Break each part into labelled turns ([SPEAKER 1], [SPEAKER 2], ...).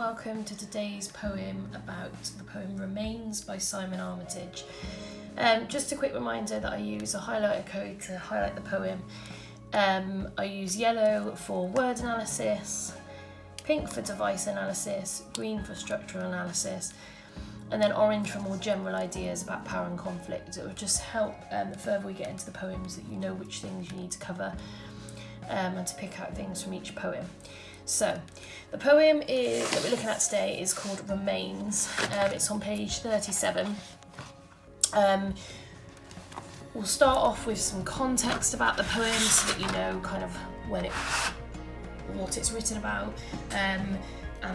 [SPEAKER 1] welcome to today's poem about the poem Remains by Simon Armitage. Just a quick reminder that I use a highlighter code to highlight the poem. I use yellow for word analysis, pink for device analysis, green for structural analysis, and then orange for more general ideas about power and conflict. It will just help the further we get into the poems that you know which things you need to cover and to pick out things from each poem. So, the poem that we're looking at today is called Remains. It's on page 37. We'll start off with some context about the poem so that you know kind of what it's written about, and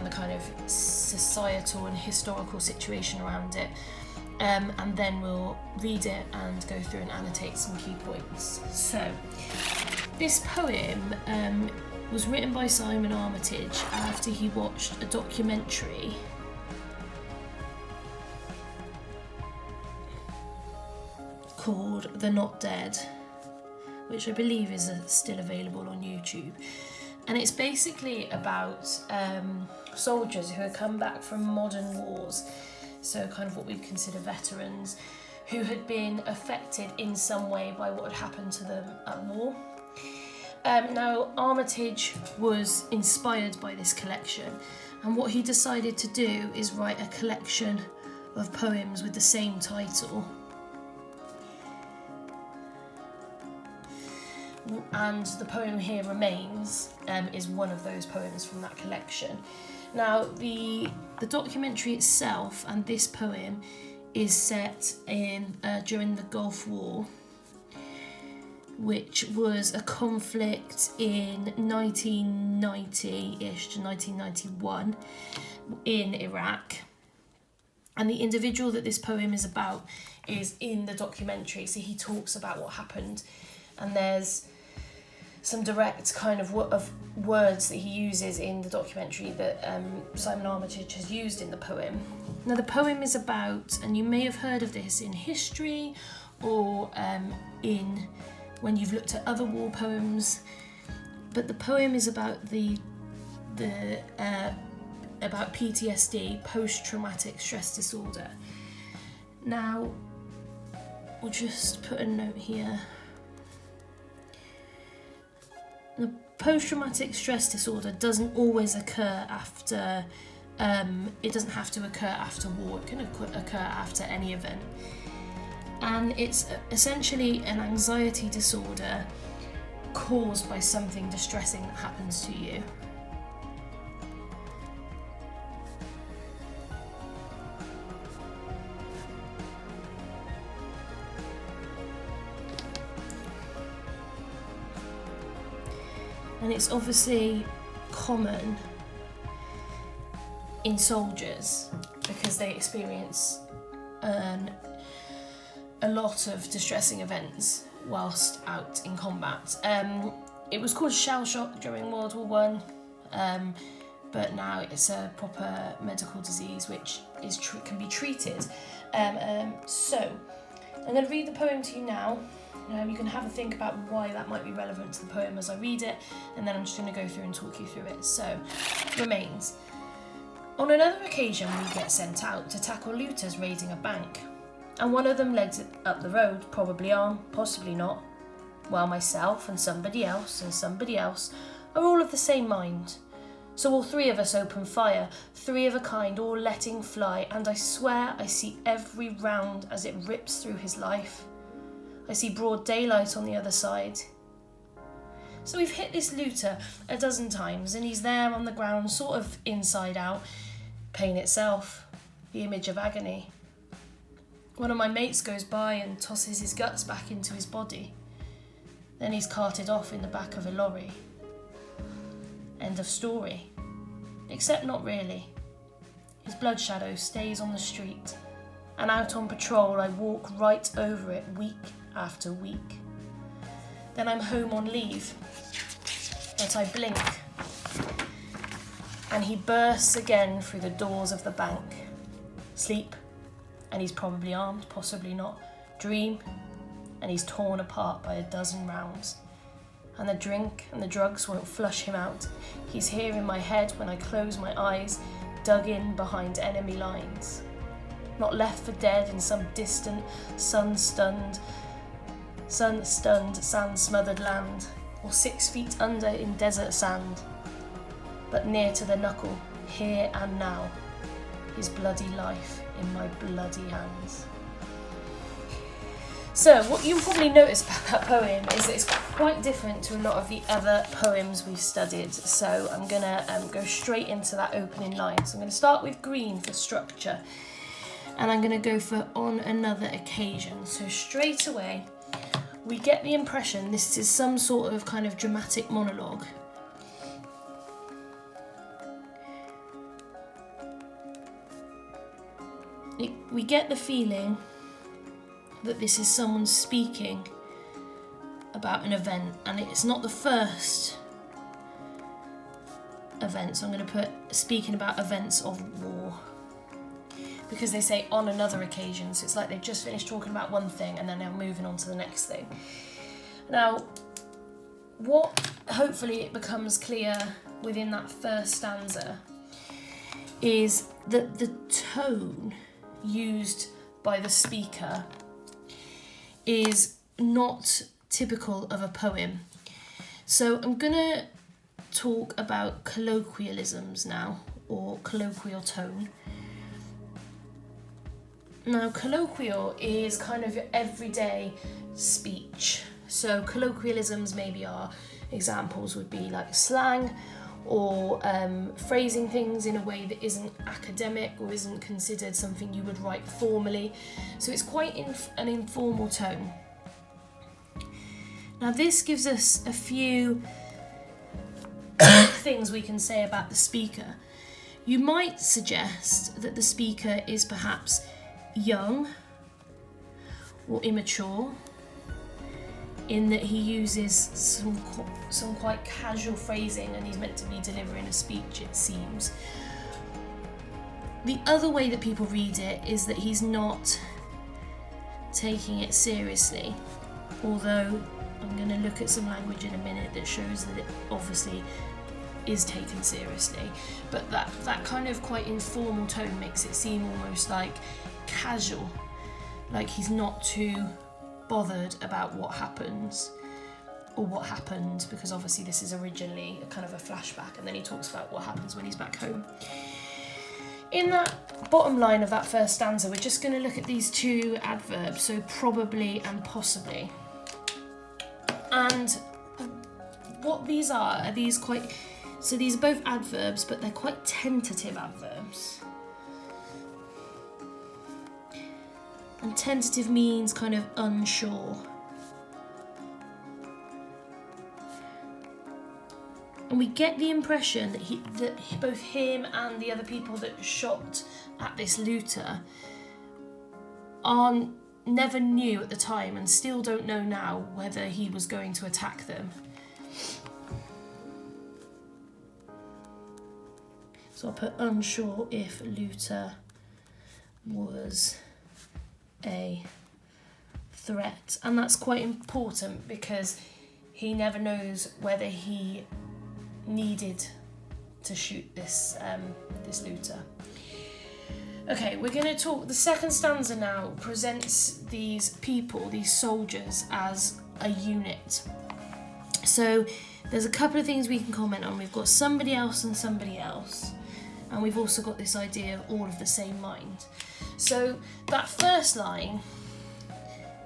[SPEAKER 1] the kind of societal and historical situation around it. And then we'll read it and go through and annotate some key points. So, this poem was written by Simon Armitage after he watched a documentary called They're Not Dead, which I believe is still available on YouTube. And it's basically about soldiers who had come back from modern wars, so kind of what we'd consider veterans, who had been affected in some way by what had happened to them at war. Now, Armitage was inspired by this collection, and what he decided to do is write a collection of poems with the same title. And the poem here, Remains, is one of those poems from that collection. Now, the documentary itself and this poem is set in during the Gulf War, which was a conflict in 1990-ish to 1991 in Iraq. And the individual that this poem is about is in the documentary, so he talks about what happened, and there's some direct kind of words that he uses in the documentary that Simon Armitage has used in the poem. Now, the poem is about, and you may have heard of this in history or in when you've looked at other war poems, but the poem is about about PTSD, post-traumatic stress disorder. Now, we'll just put a note here. The post-traumatic stress disorder doesn't always occur after, it doesn't have to occur after war, it can occur after any event. And it's essentially an anxiety disorder caused by something distressing that happens to you. And it's obviously common in soldiers because they experience a lot of distressing events whilst out in combat. It was called shell shock during World War I, but now it's a proper medical disease which can be treated. So, I'm going to read the poem to you now. You can have a think about why that might be relevant to the poem as I read it, and then I'm just going to go through and talk you through it. So, Remains. On another occasion, we get sent out to tackle looters raiding a bank, and one of them legs it up the road, probably armed, possibly not, while myself and somebody else are all of the same mind. So all three of us open fire, three of a kind, all letting fly, and I swear I see every round as it rips through his life. I see broad daylight on the other side. So we've hit this looter a dozen times, and he's there on the ground, sort of inside out, pain itself, the image of agony. One of my mates goes by and tosses his guts back into his body. Then he's carted off in the back of a lorry. End of story. Except not really. His blood shadow stays on the street, and out on patrol I walk right over it week after week. Then I'm home on leave, but I blink, and he bursts again through the doors of the bank. Sleep, and he's probably armed, possibly not. Dream, and he's torn apart by a dozen rounds. And the drink and the drugs won't flush him out. He's here in my head when I close my eyes, dug in behind enemy lines, not left for dead in some distant, sun-stunned, sand-smothered land, or 6 feet under in desert sand, but near to the knuckle, here and now, his bloody life in my bloody hands. So, what you'll probably notice about that poem is that it's quite different to a lot of the other poems we've studied. So I'm going to go straight into that opening line. So I'm going to start with green for structure. And I'm going to go for on another occasion. So straight away, we get the impression this is some sort of kind of dramatic monologue. We get the feeling that this is someone speaking about an event, and it's not the first event, so I'm going to put speaking about events of war, because they say on another occasion, so it's like they've just finished talking about one thing and then they're moving on to the next thing. Now, what hopefully it becomes clear within that first stanza is that the tone used by the speaker is not typical of a poem. So I'm going to talk about colloquialisms now, or colloquial tone. Now, colloquial is kind of your everyday speech. So colloquialisms maybe are examples would be like slang, or phrasing things in a way that isn't academic or isn't considered something you would write formally. So it's quite an informal tone. Now this gives us a few things we can say about the speaker. You might suggest that the speaker is perhaps young or immature, in that he uses some quite casual phrasing and he's meant to be delivering a speech, it seems. The other way that people read it is that he's not taking it seriously, although I'm going to look at some language in a minute that shows that it obviously is taken seriously, but that kind of quite informal tone makes it seem almost like casual, like he's not too bothered about what happens or what happened, because obviously this is originally a kind of a flashback and then he talks about what happens when he's back home. In that bottom line of that first stanza, we're just going to look at these two adverbs, so probably and possibly. And what these are these quite, so these are both adverbs, but they're quite tentative adverbs. And tentative means kind of unsure. And we get the impression that both him and the other people that shot at this looter never knew at the time and still don't know now whether he was going to attack them. So I'll put unsure if looter was a threat, and that's quite important because he never knows whether he needed to shoot this looter. Okay, we're going to talk. The second stanza now presents these people, these soldiers, as a unit. So there's a couple of things we can comment on. We've got somebody else and somebody else, and we've also got this idea of all of the same mind. So that first line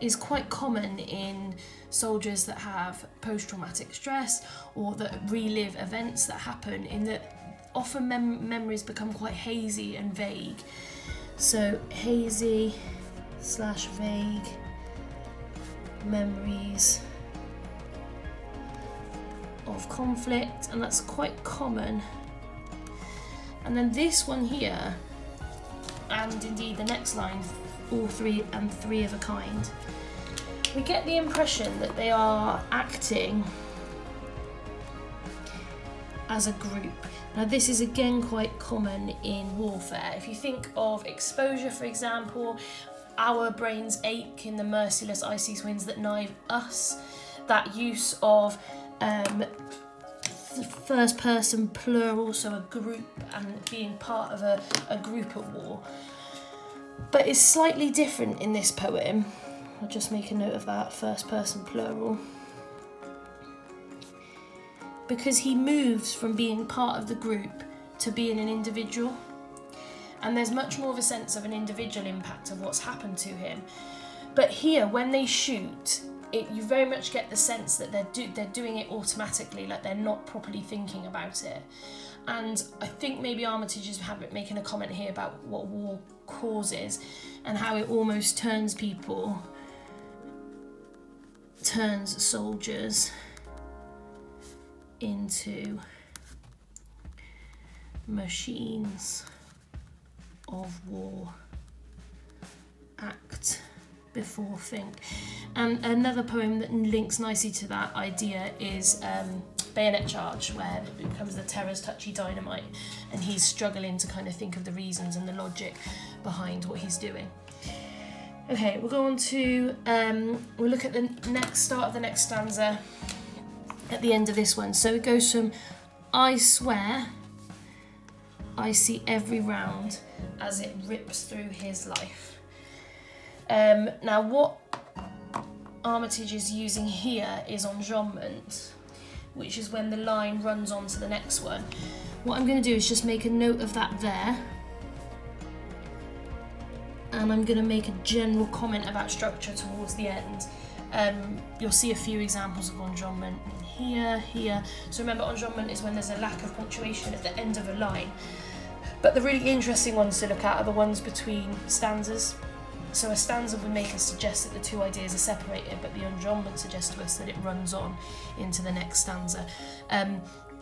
[SPEAKER 1] is quite common in soldiers that have post-traumatic stress or that relive events that happen, in that often memories become quite hazy and vague. So hazy / vague memories of conflict, and that's quite common. And then this one here, and indeed the next line, all three and three of a kind, we get the impression that they are acting as a group. Now this is again quite common in warfare. If you think of exposure, for example, our brains ache in the merciless icy winds that knife us, that use of first person plural, so a group and being part of a group at war. But it's slightly different in this poem. I'll just make a note of that, first person plural. Because he moves from being part of the group to being an individual. And there's much more of a sense of an individual impact of what's happened to him. But here, when they shoot, you very much get the sense that they're doing it automatically, like they're not properly thinking about it. And I think maybe Armitage is making a comment here about what war causes and how it almost turns soldiers into machines of war. Act before think. And another poem that links nicely to that idea is Bayonet Charge, where it becomes the terror's touchy dynamite and he's struggling to kind of think of the reasons and the logic behind what he's doing. Okay, we'll go on to, we'll look at the start of the next stanza at the end of this one. So it goes from, I swear I see every round as it rips through his life. Now what Armitage is using here is enjambment, which is when the line runs on to the next one. What I'm going to do is just make a note of that there, and I'm going to make a general comment about structure towards the end. You'll see a few examples of enjambment here. So remember, enjambment is when there's a lack of punctuation at the end of a line. But the really interesting ones to look at are the ones between stanzas. So a stanza would make us suggest that the two ideas are separated, but the enjambment suggests to us that it runs on into the next stanza.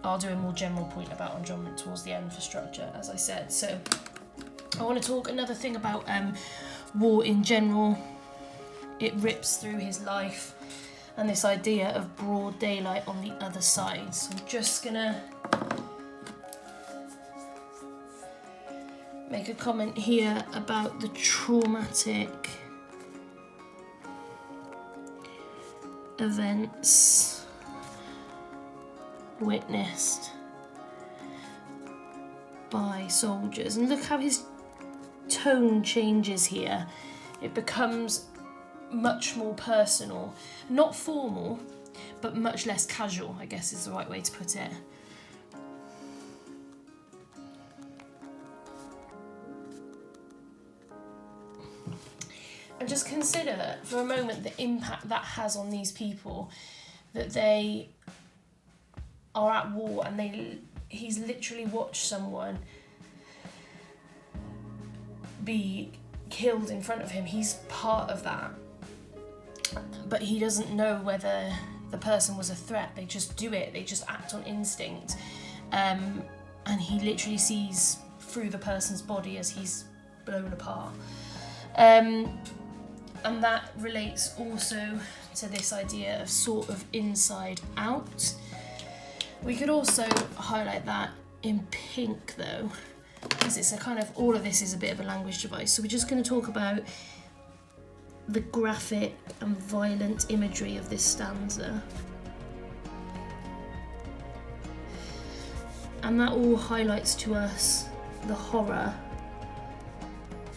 [SPEAKER 1] I'll do a more general point about enjambment towards the end for structure, as I said. So I want to talk another thing about war in general. It rips through his life, and this idea of broad daylight on the other side. So I'm just gonna make a comment here about the traumatic events witnessed by soldiers. And look how his tone changes here. It becomes much more personal, not formal, but much less casual, I guess is the right way to put it. And just consider for a moment the impact that has on these people, that they are at war and he's literally watched someone be killed in front of him. He's part of that, but he doesn't know whether the person was a threat. They just do it, they just act on instinct, and he literally sees through the person's body as he's blown apart. And that relates also to this idea of sort of inside out. We could also highlight that in pink though, because it's a kind of, all of this is a bit of a language device. So we're just going to talk about the graphic and violent imagery of this stanza. And that all highlights to us the horror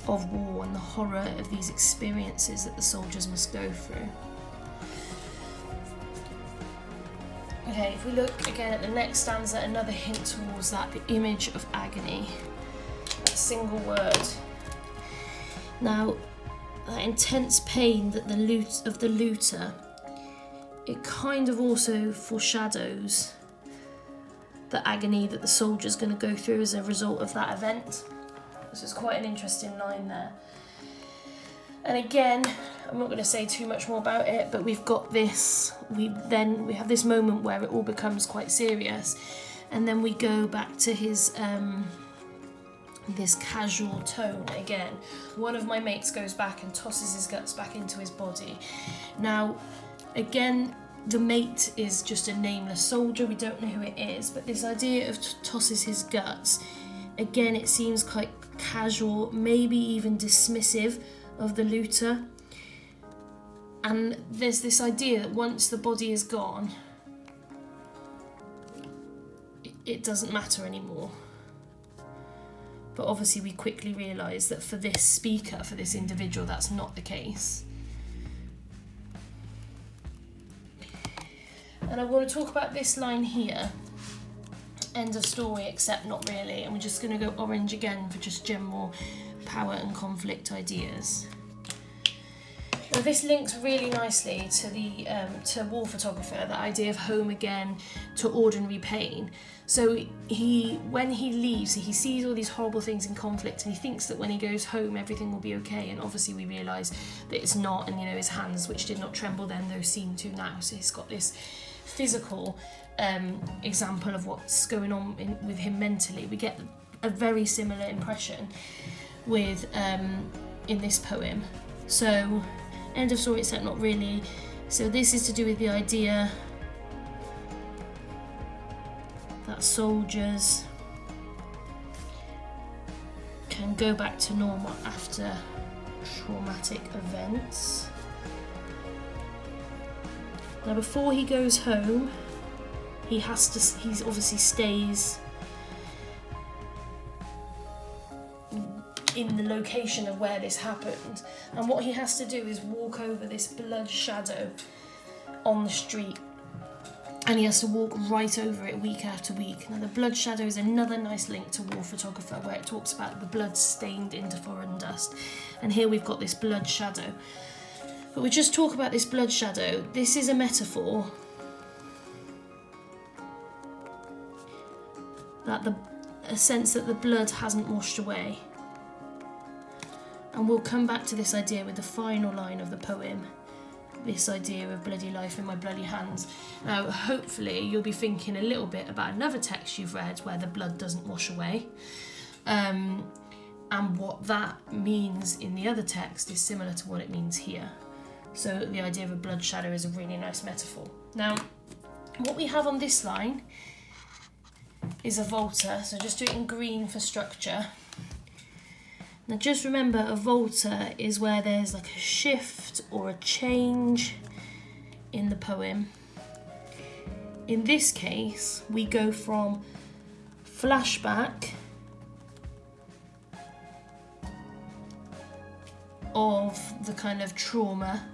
[SPEAKER 1] of war and the horror of these experiences that the soldiers must go through. Okay, if we look again at the next stanza, another hint towards that, the image of agony, that single word. Now, that intense pain that the looter, it kind of also foreshadows the agony that the soldier's going to go through as a result of that event. This is quite an interesting line there. And again, I'm not going to say too much more about it, but we've got this, we have this moment where it all becomes quite serious, and then we go back to his this casual tone again. One of my mates goes back and tosses his guts back into his body. Now, again, the mate is just a nameless soldier, we don't know who it is, but this idea of tosses his guts, again, it seems quite casual, maybe even dismissive of the looter. And there's this idea that once the body is gone, it doesn't matter anymore. But obviously we quickly realise that for this speaker, for this individual, that's not the case. And I want to talk about this line here, end of story, except not really, and we're just going to go orange again for just general power and conflict ideas. Now this links really nicely to the to War Photographer, the idea of home again to ordinary pain. So when he leaves, he sees all these horrible things in conflict, and he thinks that when he goes home everything will be okay, and obviously we realise that it's not, and his hands, which did not tremble then, those seem to now. So he's got this physical example of what's going on with him mentally. We get a very similar impression with in this poem. So end of story, except not really. So this is to do with the idea that soldiers can go back to normal after traumatic events. Now before he goes home, he obviously stays in the location of where this happened, and what he has to do is walk over this blood shadow on the street, and he has to walk right over it week after week. Now the blood shadow is another nice link to War Photographer, where it talks about the blood stained into foreign dust, and here we've got this blood shadow. But we just talk about this blood shadow. This is a metaphor that a sense that the blood hasn't washed away. And we'll come back to this idea with the final line of the poem, this idea of bloody life in my bloody hands. Now, hopefully you'll be thinking a little bit about another text you've read where the blood doesn't wash away. And what that means in the other text is similar to what it means here. So the idea of a blood shadow is a really nice metaphor. Now, what we have on this line is a volta, so just do it in green for structure. Now just remember, a volta is where there's like a shift or a change in the poem. In this case, we go from flashback of the kind of trauma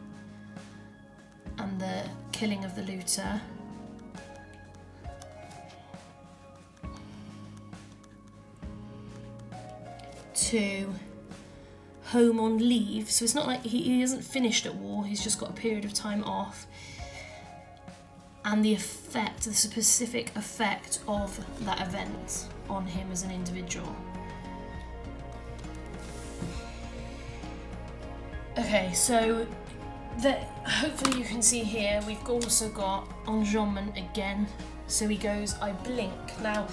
[SPEAKER 1] and the killing of the looter to home on leave. So it's not like he hasn't finished at war, he's just got a period of time off, and the specific effect of that event on him as an individual. Okay, so hopefully you can see here we've also got enjambment again. So he goes, I blink. Now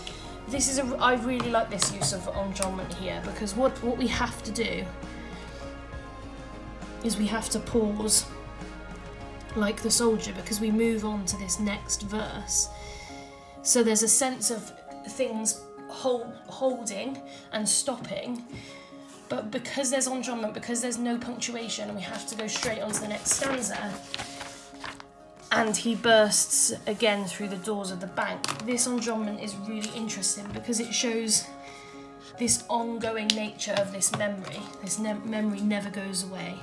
[SPEAKER 1] this is I really like this use of enjambment here, because what we have to do is we have to pause like the soldier, because we move on to this next verse. So there's a sense of things holding and stopping, but because there's enjambment, because there's no punctuation, and we have to go straight on to the next stanza, and he bursts again through the doors of the bank. This enjambment is really interesting because it shows this ongoing nature of this memory. This memory never goes away.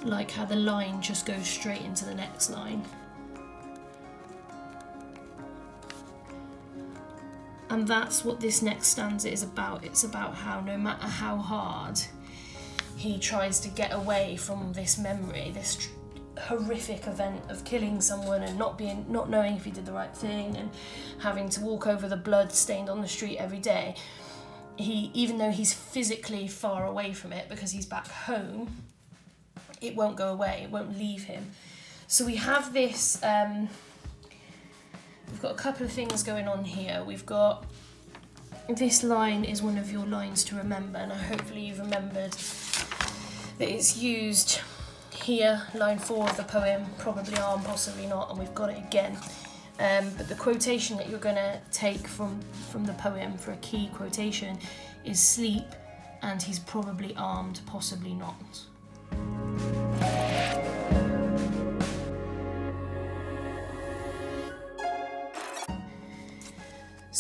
[SPEAKER 1] Like how the line just goes straight into the next line. And that's what this next stanza is about. It's about how no matter how hard he tries to get away from this memory, this horrific event of killing someone and not knowing if he did the right thing, and having to walk over the blood stained on the street every day, even though he's physically far away from it because he's back home, it won't go away, it won't leave him. So we have this, we've got a couple of things going on here. We've got, this line is one of your lines to remember, and hopefully you've remembered that it's used here, line 4 of the poem, probably arm, possibly not, and we've got it again. But the quotation that you're going to take from the poem for a key quotation is sleep, and he's probably armed, possibly not.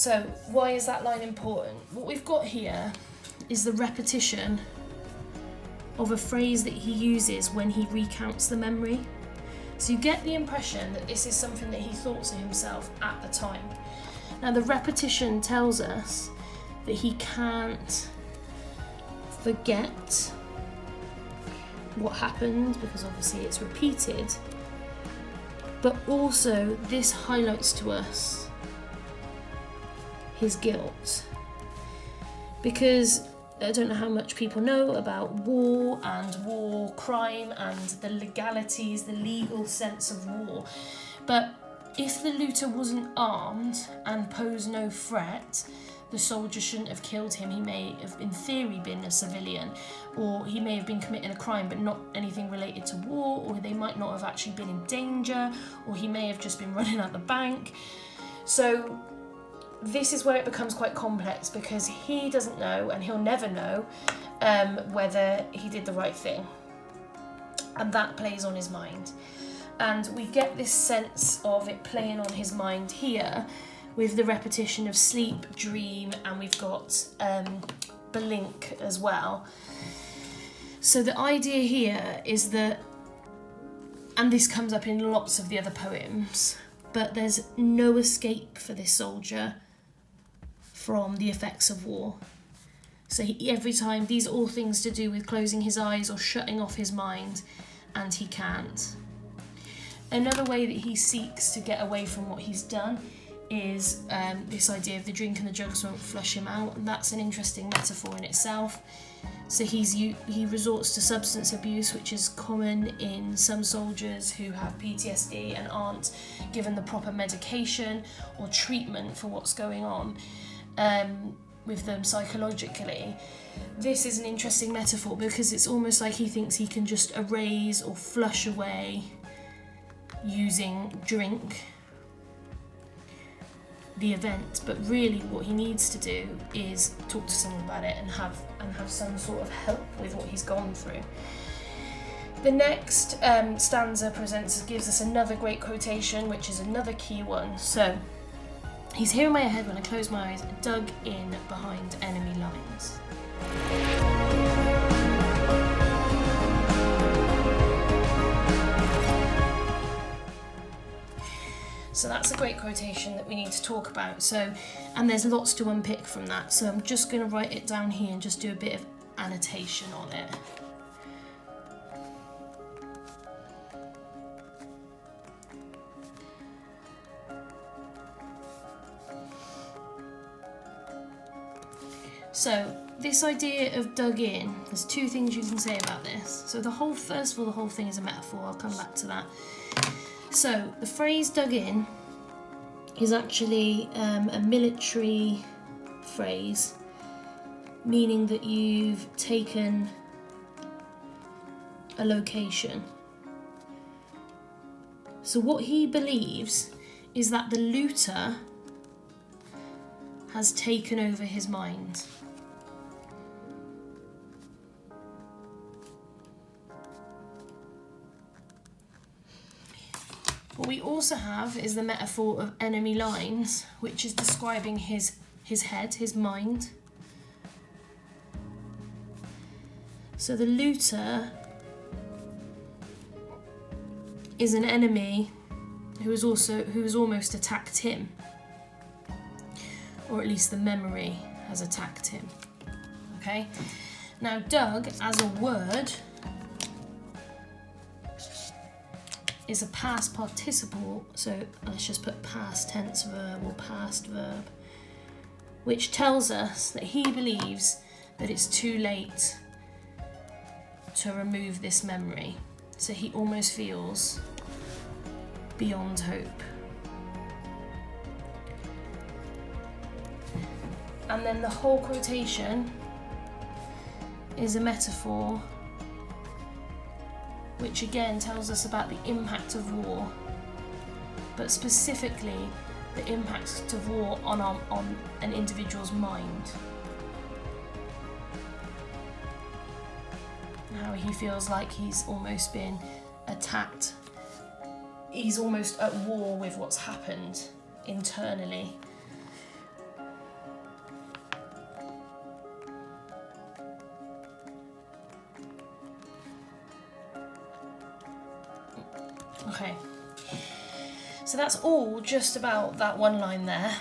[SPEAKER 1] So why is that line important? What we've got here is the repetition of a phrase that he uses when he recounts the memory. So you get the impression that this is something that he thought to himself at the time. Now the repetition tells us that he can't forget what happened because obviously it's repeated, but also this highlights to us his guilt, because I don't know how much people know about war and war crime and the legalities, the legal sense of war, but if the looter wasn't armed and posed no threat, the soldier shouldn't have killed him. He may have, in theory, been a civilian, or he may have been committing a crime but not anything related to war, or they might not have actually been in danger, or he may have just been running out the bank. So this is where it becomes quite complex, because he doesn't know, and he'll never know, whether he did the right thing. And that plays on his mind. And we get this sense of it playing on his mind here with the repetition of sleep, dream, and we've got blink as well. So the idea here is that, and this comes up in lots of the other poems, but there's no escape for this soldier from the effects of war. So every time, these are all things to do with closing his eyes or shutting off his mind, and he can't. Another way that he seeks to get away from what he's done is this idea of the drink and the drugs won't flush him out, and that's an interesting metaphor in itself. So he resorts to substance abuse, which is common in some soldiers who have PTSD and aren't given the proper medication or treatment for what's going on with them psychologically. This is an interesting metaphor because it's almost like he thinks he can just erase or flush away using drink the event, but really what he needs to do is talk to someone about it and have some sort of help with what he's gone through. The next stanza gives us another great quotation, which is another key one. So, he's here in my head when I close my eyes, dug in behind enemy lines. So that's a great quotation that we need to talk about. So, and there's lots to unpick from that. So I'm just going to write it down here and just do a bit of annotation on it. So this idea of dug in, there's two things you can say about this. So first of all, the whole thing is a metaphor. I'll come back to that. So the phrase dug in is actually a military phrase, meaning that you've taken a location. So what he believes is that the looter has taken over his mind. What we also have is the metaphor of enemy lines, which is describing his head, his mind. So the looter is an enemy who has almost attacked him, or at least the memory has attacked him. Okay? Now dug as a word is a past participle, so let's just put past tense verb or past verb, which tells us that he believes that it's too late to remove this memory. So he almost feels beyond hope. And then the whole quotation is a metaphor which again tells us about the impact of war, but specifically the impact of war on an individual's mind. How he feels like he's almost been attacked. He's almost at war with what's happened internally. Okay, so that's all just about that one line there.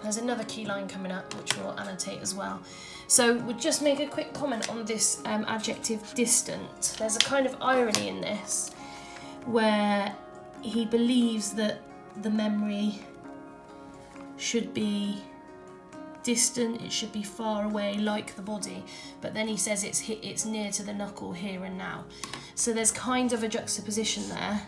[SPEAKER 1] There's another key line coming up which we'll annotate as well. So we'll just make a quick comment on this adjective distant. There's a kind of irony in this where he believes that the memory should be distant, it should be far away like the body, but then he says it's near to the knuckle, here and now. So there's kind of a juxtaposition there,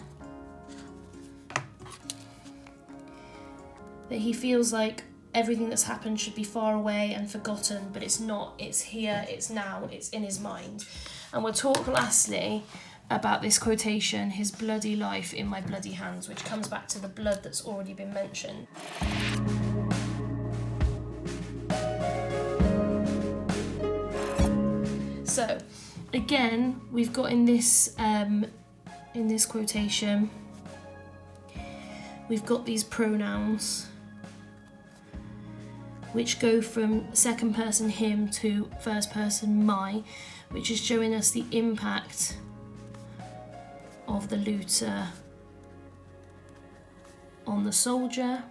[SPEAKER 1] that he feels like everything that's happened should be far away and forgotten, but it's not, it's here, it's now, it's in his mind. And we'll talk lastly about this quotation, his bloody life in my bloody hands, which comes back to the blood that's already been mentioned. So, again, we've got in this quotation, we've got these pronouns which go from second person him to first person my, which is showing us the impact of the looter on the soldier.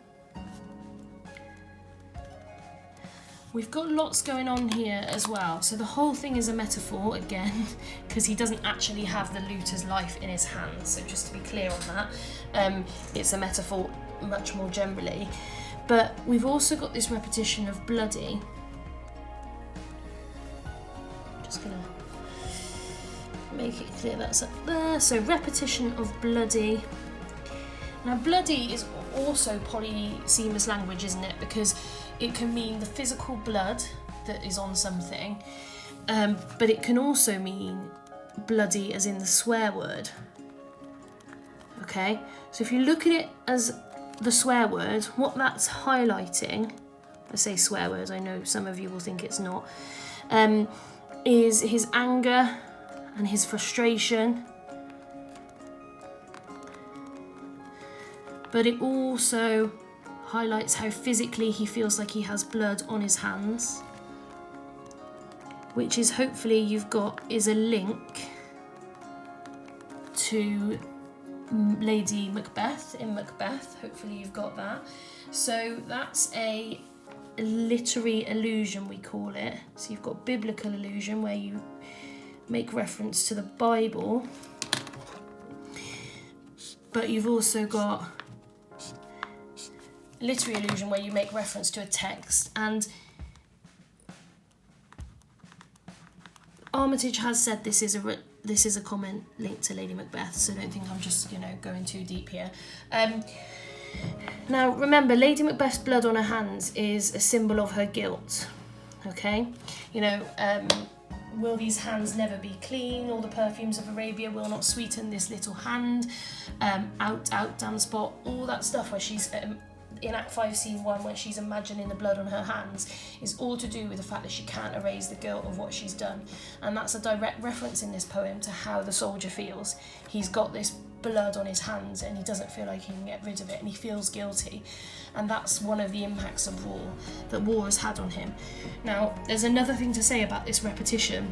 [SPEAKER 1] We've got lots going on here as well. So the whole thing is a metaphor again, because he doesn't actually have the looter's life in his hands. So just to be clear on that, it's a metaphor much more generally. But we've also got this repetition of bloody. Just gonna make it clear that's up there. So repetition of bloody. Now bloody is also polysemous language, isn't it? Because it can mean the physical blood that is on something, but it can also mean bloody as in the swear word. Okay, so if you look at it as the swear word, what that's highlighting, I say swear word, I know some of you will think it's not, is his anger and his frustration, but it also highlights how physically he feels like he has blood on his hands, which is hopefully you've got is a link to Lady Macbeth in Macbeth. Hopefully you've got that. So that's a literary allusion, we call it. So you've got biblical allusion where you make reference to the Bible, but you've also got literary allusion where you make reference to a text. And Armitage has said this is a comment linked to Lady Macbeth, so don't think I'm just going too deep here. Now remember, Lady Macbeth's blood on her hands is a symbol of her guilt. Okay, will these hands never be clean? All the perfumes of Arabia will not sweeten this little hand. Out, damn spot. All that stuff where she's in Act 5, Scene 1, when she's imagining the blood on her hands, is all to do with the fact that she can't erase the guilt of what she's done. And that's a direct reference in this poem to how the soldier feels. He's got this blood on his hands and he doesn't feel like he can get rid of it, and he feels guilty. And that's one of the impacts of war, that war has had on him. Now, there's another thing to say about this repetition.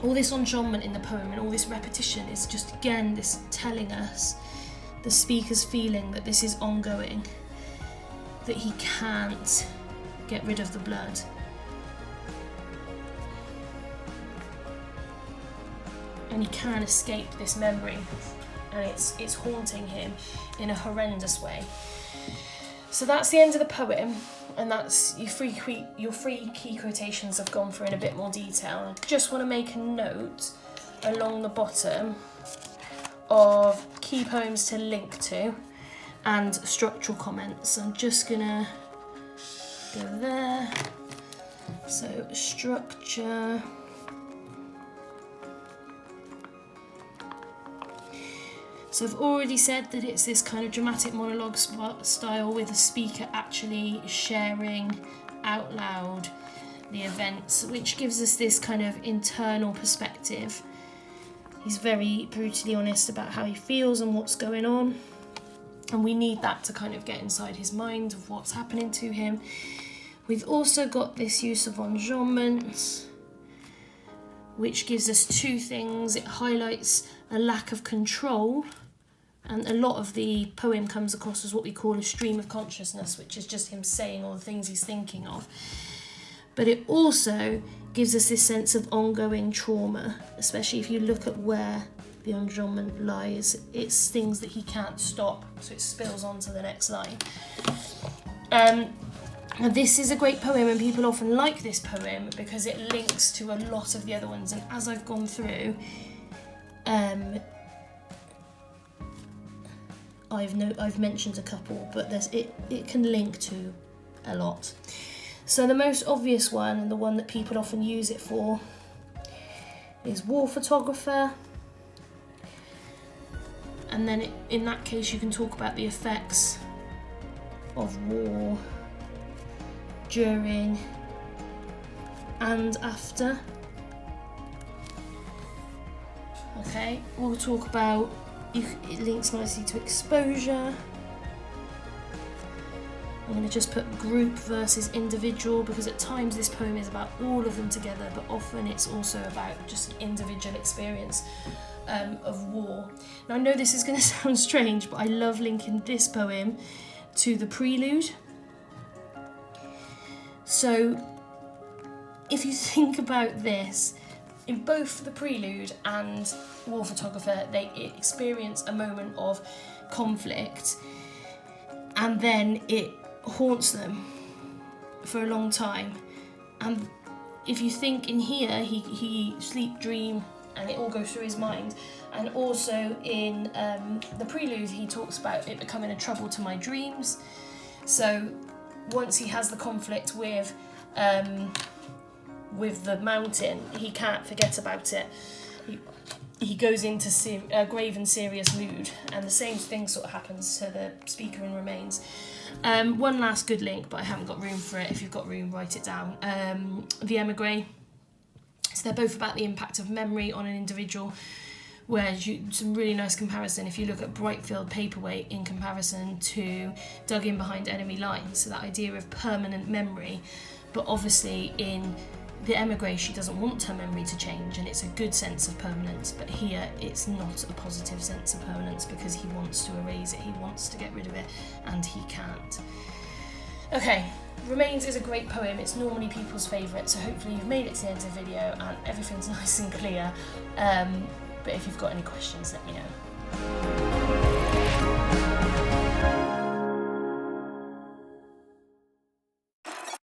[SPEAKER 1] All this enjambment in the poem and all this repetition is just, again, this telling us the speaker's feeling that this is ongoing, that he can't get rid of the blood. And he can't escape this memory, and it's haunting him in a horrendous way. So that's the end of the poem, and that's your three key quotations I've gone through in a bit more detail. I just want to make a note along the bottom of key poems to link to and structural comments. I'm just gonna go there. So structure. So I've already said that it's this kind of dramatic monologue style with the speaker actually sharing out loud the events, which gives us this kind of internal perspective. He's very brutally honest about how he feels and what's going on, and we need that to kind of get inside his mind of what's happening to him. We've also got this use of enjambments, which gives us two things. It highlights a lack of control And a lot of the poem comes across as what we call a stream of consciousness, which is just him saying all the things he's thinking of. But it also gives us this sense of ongoing trauma, especially if you look at where the undrumment lies. It's things that he can't stop, so it spills on to the next line. Now this is a great poem, and people often like this poem because it links to a lot of the other ones, and as I've gone through, I've mentioned a couple, but it can link to a lot. So the most obvious one, and the one that people often use it for, is war photographer. And then in that case you can talk about the effects of war during and after. Okay, we'll talk about, it links nicely to exposure. I'm going to just put group versus individual, because at times this poem is about all of them together, but often it's also about just an individual experience of war. Now I know this is going to sound strange, but I love linking this poem to the prelude. So if you think about this, in both the prelude and war photographer, they experience a moment of conflict, and then it haunts them for a long time. And if you think in here, he sleep, dream, and it all goes through his mind. And also in the prelude, he talks about it becoming a trouble to my dreams. So once he has the conflict with the mountain, he can't forget about it. He goes into a grave and serious mood, and the same thing sort of happens to the speaker in Remains. One last good link, but I haven't got room for it. If you've got room, write it down. The Emigre. So they're both about the impact of memory on an individual, where some really nice comparison if you look at Brightfield Paperweight in comparison to Dug In Behind Enemy Lines. So that idea of permanent memory, but obviously in the Emigre she doesn't want her memory to change, and it's a good sense of permanence, but here it's not a positive sense of permanence because he wants to erase it, he wants to get rid of it, and he can't. Okay, Remains is a great poem. It's normally people's favourite, so hopefully you've made it to the end of the video and everything's nice and clear. But if you've got any questions, let me know.